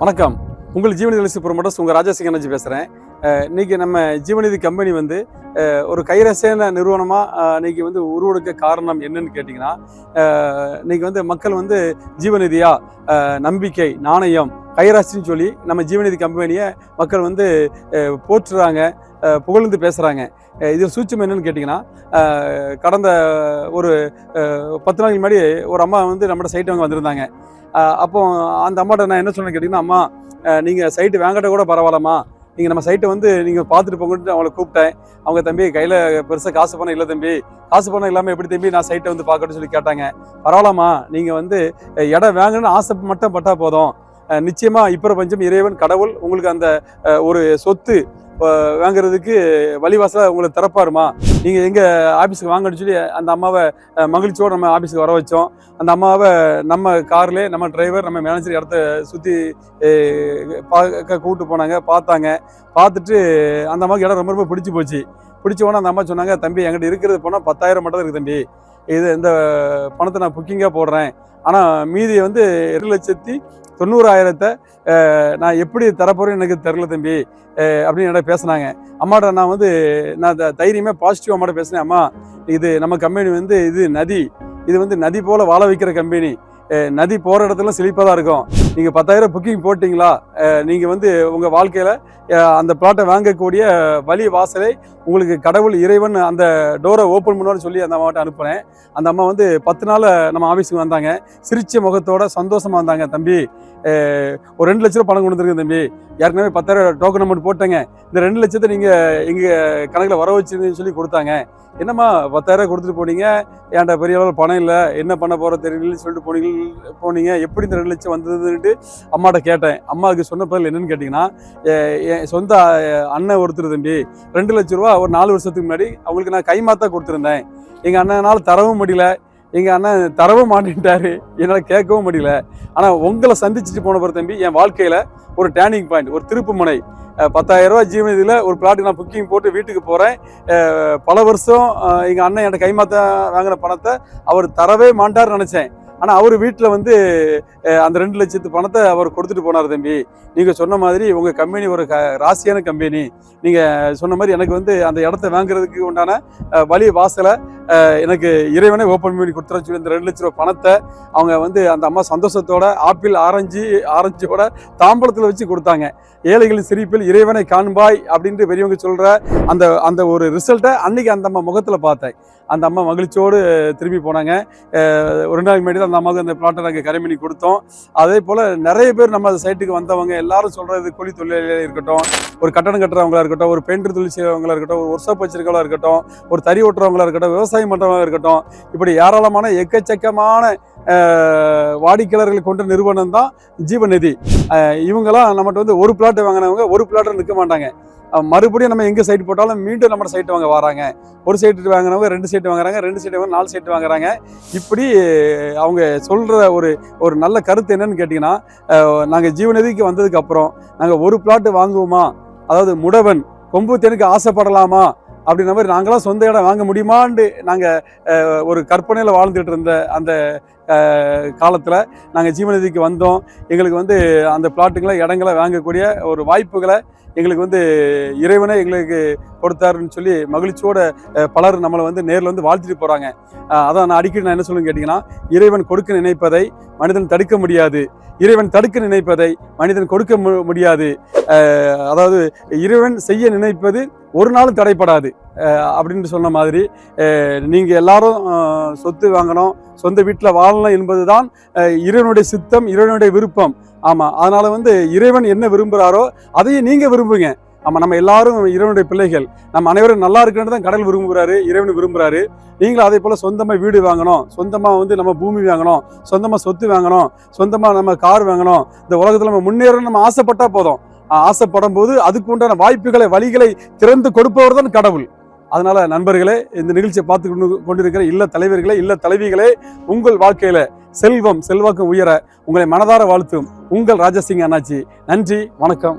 வணக்கம். உங்கள் ஜீவநிதி LIC promoters உங்கள் ராஜாசிங் எனர்ஜி பேசுகிறேன். இன்றைக்கி நம்ம ஜீவநிதி கம்பெனி வந்து ஒரு கைரசேன நிறுவனமாக இன்றைக்கி வந்து உருவெடுக்க காரணம் என்னன்னு கேட்டிங்கன்னா, இன்றைக்கி வந்து மக்கள் வந்து ஜீவநிதியாக நம்பிக்கை, நாணயம், கைராசின்னு சொல்லி நம்ம ஜீவநிதி கம்பெனியை மக்கள் வந்து போற்றுறாங்க, புகழ்ந்து பேசுகிறாங்க. இது சூட்சம் என்னன்னு கேட்டிங்கன்னா, கடந்த ஒரு 10 நாளைக்கு முன்னாடி ஒரு அம்மா வந்து நம்மளோட சைட்டு அவங்க வந்திருந்தாங்க. அப்போ அந்த அம்மாட்ட நான் என்ன சொன்னேன்னு கேட்டிங்கன்னா, அம்மா நீங்கள் சைட்டு வாங்கிட்ட கூட பரவாயில்லம்மா, நீங்கள் நம்ம சைட்டை வந்து நீங்கள் பார்த்துட்டு போங்கன்ட்டு அவங்கள கூப்பிட்டேன். அவங்க தம்பி கையில் பெருசாக காசு பணம் இல்லை தம்பி, காசு பணம் இல்லாமல் எப்படி தம்பி நான் சைட்டை வந்து பார்க்கணும்னு சொல்லி கேட்டாங்க. பரவாயில்லம்மா, நீங்கள் வந்து இடம் வாங்கணும்னு ஆசை மட்டும் பட்டா போதும், நிச்சயமாக இப்போ பஞ்சம் இறைவன் கடவுள் உங்களுக்கு அந்த ஒரு சொத்து வாங்கிறதுக்கு வழிவாசலாக உங்களுக்கு திறப்பாருமா, நீங்கள் எங்கள் ஆஃபீஸுக்கு வாங்கன்னு சொல்லி அந்த அம்மாவை மகிழ்ச்சியோடு நம்ம ஆஃபீஸுக்கு வர வச்சோம். அந்த அம்மாவை நம்ம கார்லேயே நம்ம டிரைவர் நம்ம மேனேஜர் இடத்த சுற்றி பார்க்க கூப்பிட்டு போனாங்க. பார்த்துட்டு அந்த அம்மாவுக்கு இடம் ரொம்ப ரொம்ப பிடிச்சி போச்சு. பிடிச்ச உடனே அந்த அம்மா சொன்னாங்க, தம்பி என்கிட்ட இருக்கிறது போனால் 10,000 மட்டும் தான் இருக்குது தம்பி, இந்த பணத்தை நான் புக்கிங்காக போடுறேன், ஆனால் மீதி வந்து 2,90,000 நான் எப்படி தரப்போறேன்னு எனக்கு தெரில தம்பி அப்படின்னு என்கிட்ட பேசினாங்க. அம்மாட்ட நான் வந்து தைரியமாக பாசிட்டிவ் அம்மாட்ட பேசினேன். அம்மா, இது நம்ம கம்பெனி வந்து இது வந்து நதி போல் வாழ வைக்கிற கம்பெனி. நதி போகிற இடத்துல செழிப்பாக தான் இருக்கும். நீங்கள் 10,000 புக்கிங் போட்டிங்களா, நீங்கள் வந்து உங்கள் வாழ்க்கையில் அந்த பிளாட்டை வாங்கக்கூடிய வழி வாசலை உங்களுக்கு கடவுள் இறைவன் அந்த டோரை ஓப்பன் பண்ணுவான்னு சொல்லி அந்த அம்மாட்ட அனுப்புனேன். அந்த அம்மா வந்து 10 நாள் நம்ம ஆஃபீஸுக்கு வந்தாங்க. சிரிச்ச முகத்தோட சந்தோஷமாக வந்தாங்க. தம்பி, ஒரு 2 லட்ச ரூபா பணம் கொண்டு வந்துருங்க தம்பி, ஏற்கனவே 10,000 டோக்கன் அமௌண்ட் போட்டேங்க, இந்த 2 லட்சத்தை நீங்கள் எங்கள் கணக்கில் வர வச்சுருந்தீங்கன்னு சொல்லி கொடுத்தாங்க. என்னம்மா 10,000 கொடுத்துட்டு போனீங்க, ஏன்டா பெரிய அளவில் பணம் இல்லை, என்ன பண்ண போகிற தெரியலன்னு சொல்லிட்டு போனீங்க, எப்படி இந்த 2 லட்சம் வந்ததுன்ட்டு அம்மாட்ட கேட்டேன். அம்மாவுக்கு சொன்ன பதில் என்னன்னு கேட்டிங்கன்னா, என் சொந்த அண்ணன் ஒருத்தர் தம்பி 2 லட்ச ரூபா ஒரு 4 வருஷத்துக்கு முன்னாடி அவங்களுக்கு நான் கைமாத்தா கொடுத்துருந்தேன். எங்கள் அண்ணனால் தரவும் முடியல, எங்கள் அண்ணன் தரவும் மாட்டேன்ட்டாரு, என்னால் கேட்கவும் முடியல. ஆனால் உங்களை சந்திச்சுட்டு போன பிறகு தம்பி என் வாழ்க்கையில் ஒரு டேர்னிங் பாயிண்ட், ஒரு திருப்பு முனை. 10,000 ரூபா ஜீவநிதியில் ஒரு பிளாட்டுக்கு நான் புக்கிங் போட்டு வீட்டுக்கு போகிறேன். பல வருஷம் எங்கள் அண்ணன் என்கிட்ட கைமாற்ற வாங்கின பணத்தை அவர் தரவே மாட்டார்னு நினச்சேன். ஆனால் அவர் வீட்டில் வந்து அந்த 2 லட்சத்து பணத்தை அவர் கொடுத்துட்டு போனார். தம்பி, நீங்கள் சொன்ன மாதிரி உங்கள் கம்பெனி ஒரு ராசியான கம்பெனி, நீங்கள் சொன்ன மாதிரி எனக்கு வந்து அந்த இடத்த வாங்குறதுக்கு உண்டான வழி வாசலை எனக்கு இறைவனே ஓப்பன் பண்ணி கொடுத்துற சொல்லி இந்த 2 லட்ச ரூபா பணத்தை அவங்க வந்து அந்த அம்மா சந்தோஷத்தோட ஆப்பிள் ஆரஞ்சோட தாம்பளத்தில் வச்சு கொடுத்தாங்க. ஏழைகளின் சிரிப்பில் இறைவனை காண்பாய் அப்படின்ட்டு பெரியவங்க சொல்கிற அந்த ஒரு ரிசல்ட்டை அன்றைக்கி அந்த அம்மா முகத்தில் பார்த்தேன். அந்த அம்மா மகிழ்ச்சியோடு திரும்பி போனாங்க. ஒரு நாளைக்கு முன்னாடி அந்த அம்மாவுக்கு அந்த பிளாட்டை நாங்கள் கரை பண்ணி கொடுத்தோம். அதே போல் நிறைய பேர் நம்ம அந்த சைட்டுக்கு வந்தவங்க எல்லாரும் சொல்கிறது, கூலி தொழிலாளியாக இருக்கட்டும், ஒரு கட்டணம் கட்டுறவங்களா இருக்கட்டும், ஒரு பெயிண்டர் தொழில் செய்கிறவங்களா இருக்கட்டும், ஒரு ஒர்க் ஷாப் வச்சிருக்கவங்களா இருக்கட்டும், ஒரு தறி ஓட்டுறவங்களா இருக்கட்டும், விவசாயம் பண்ணுறவங்களா இருக்கட்டும், இப்படி ஏராளமான எக்கச்சக்கமான வாடிக்கையாளர்கள் கொண்ட நிறுவனம் தான் ஜீவநிதி. இவங்கெல்லாம் நம்மகிட்ட வந்து ஒரு பிளாட் வாங்கினவங்க ஒரு பிளாட்டில் நிற்க மாட்டாங்க. மறுபடியும் நம்ம எங்கே சைட்டு போட்டாலும் மீண்டும் நம்ம சைட்டு வாங்க வராங்க. ஒரு சைட்டு வாங்கினவங்க 2 சைட்டு வாங்குறாங்க, 2 சைட்டு வாங்க 4 சைட்டு வாங்குறாங்க. இப்படி அவங்க சொல்கிற ஒரு நல்ல கருத்து என்னன்னு கேட்டிங்கன்னா, நாங்கள் ஜீவநிதிக்கு வந்ததுக்கு அப்புறம் நாங்கள் ஒரு பிளாட்டு வாங்குவோமா, அதாவது முடவன் கொம்பு தேனுக்கு ஆசைப்படலாமா அப்படின்ற மாதிரி நாங்களாம் சொந்த இடம் வாங்க முடியுமான்னு நாங்கள் ஒரு கற்பனையில் வாழ்ந்துட்டு இருந்த அந்த காலத்தில் நாங்கள் ஜீவநிதிக்கு வந்தோம். எங்களுக்கு வந்து அந்த பிளாட்டுங்களை இடங்களை வாங்கக்கூடிய ஒரு வாய்ப்புகளை எங்களுக்கு வந்து இறைவனே எங்களுக்கு கொடுத்தாருன்னு சொல்லி மகிழ்ச்சியோட பலர் நம்மளை வந்து நேரில் வந்து வாழ்த்துட்டு போகிறாங்க. அதான் நான் அடிக்கடி என்ன சொல்லுன்னு கேட்டிங்கன்னா, இறைவன் கொடுக்க நினைப்பதை மனிதன் தடுக்க முடியாது, இறைவன் தடுக்க நினைப்பதை மனிதன் கொடுக்க முடியாது. அதாவது இறைவன் செய்ய நினைப்பது ஒரு நாளும் தடைப்படாது அப்படின்னு சொன்ன மாதிரி, நீங்கள் எல்லாரும் சொத்து வாங்கணும், சொந்த வீட்டில் வாழணும் என்பது தான் இறைவனுடைய சித்தம், இறைவனுடைய விருப்பம். ஆமாம், அதனால் வந்து இறைவன் என்ன விரும்புகிறாரோ அதையும் நீங்கள் விரும்புங்க. ஆமாம், நம்ம எல்லாரும் இறைவனுடைய பிள்ளைகள், நம்ம அனைவரும் நல்லா இருக்குன்னு தான் கடவுள் விரும்புகிறாரு, இறைவன் விரும்புகிறாரு. நீங்களும் அதே போல் சொந்தமாக வீடு வாங்கணும், சொந்தமாக வந்து நம்ம பூமி வாங்கணும், சொந்தமாக சொத்து வாங்கணும், சொந்தமாக நம்ம கார் வாங்கணும், இந்த உலகத்தில் நம்ம முன்னேறணும் நம்ம ஆசைப்பட்டால் போதும். ஆசைப்படும் போது அதுக்கு உண்டான வாய்ப்புகளை வழிகளை திறந்து கொடுப்பவர் தான் கடவுள். அதனால நண்பர்களே, இந்த நிகழ்ச்சியை பார்த்து கொண்டிருக்கிற இல்ல தலைவர்களே, இல்ல தலைவிகளே, உங்கள் வாழ்க்கையில செல்வம் செல்வாக்கு உயர உங்களை மனதார வாழ்த்தும் உங்கள் ராஜாசிங் அண்ணாச்சி. நன்றி, வணக்கம்.